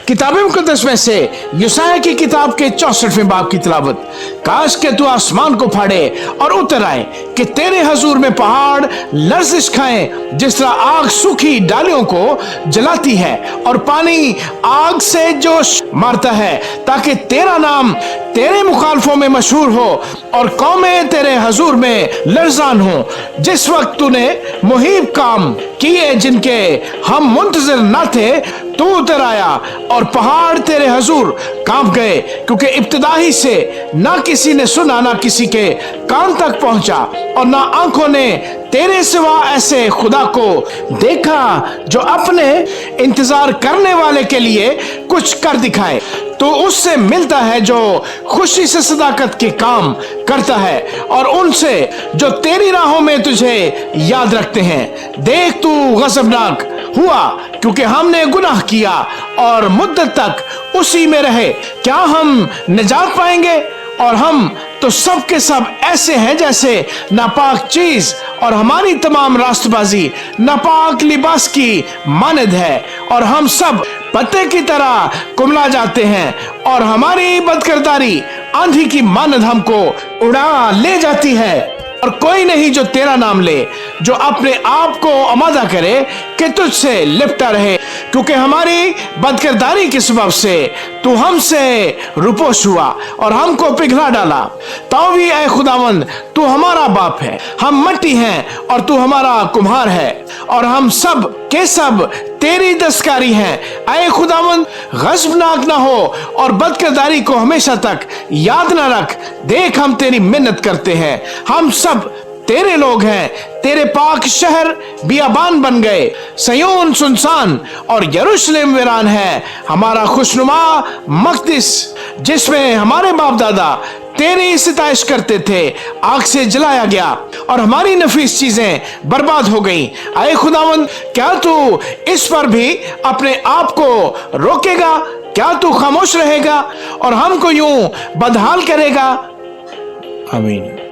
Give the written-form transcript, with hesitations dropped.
किताब मुकद्दस में से यूसाया की किताब के 64वें बाब की तिलावत। काश के तू आसमान को फाड़े और उतर आए कि तेरे हजूर में पहाड़ लर्जिश खाएं, जिस तरह आग सूखी डालियों को जलाती है और पानी आग से जोश मारता है, ताकि तेरा नाम तेरे मुखालफों में मशहूर हो और कौमें तेरे हजूर में लर्जान हो। जिस वक्त तूने मुहीब काम किए जिनके हम मुंतजर न थे, तू उतर आया और पहाड़ तेरे हजूर कांप गए, क्योंकि इब्तिदाई से ना किसी ने सुना, ना किसी के कान तक पहुंचा और ना आंखों ने तेरे सिवा ऐसे खुदा को देखा जो अपने इंतजार करने वाले के लिए कुछ कर दिखाए। तो उससे मिलता है जो खुशी से सदाकत के काम करता है और उनसे जो तेरी राहों में तुझे याद रखते हैं। देख तू गज़बनाक हुआ क्योंकि हमने गुनाह किया और मुद्दत तक उसी में रहे। क्या हम निजात पाएंगे? और हम तो सब के सब ऐसे हैं जैसे नापाक चीज, और हमारी तमाम रास्तबाजी नापाक लिबास की मानद है, और हम सब पत्ते की तरह कुमला जाते हैं, और हमारी बदकिरदारी आंधी की मानद हमको उड़ा ले जाती है। और कोई नहीं जो तेरा नाम ले, जो अपने आप को आमादा करे कि तुझसे लिपटा रहे, क्योंकि हमारी बदकिरदारी के सबब से तू हमसे रुपोश हुआ और हमको पिघला डाला। तो भी ऐ खुदावंद, तू हमारा बाप है, हम मिट्टी हैं और तू हमारा कुम्हार है, और हम सब के सब तेरी दस्तकारी हैं। ऐ खुदावंद, गज़बनाक ना हो और बदकिरदारी को हमेशा तक याद ना रख। देख हम तेरी मिन्नत करते हैं, हम सब तेरे लोग हैं। तेरे पाक शहर बियाबान बन गए, सयोन सुनसान और यरूशलेम वीरान है। हमारा खुशनुमा मक़दिस, जिसमें हमारे बाप दादा तेरी सिताइश करते थे, आग से जलाया गया और हमारी नफीस चीजें बर्बाद हो गई। ऐ खुदावंद, क्या तू इस पर भी अपने आप को रोकेगा? क्या तू खामोश रहेगा और हमको यूं बदहाल करेगा? आमीन।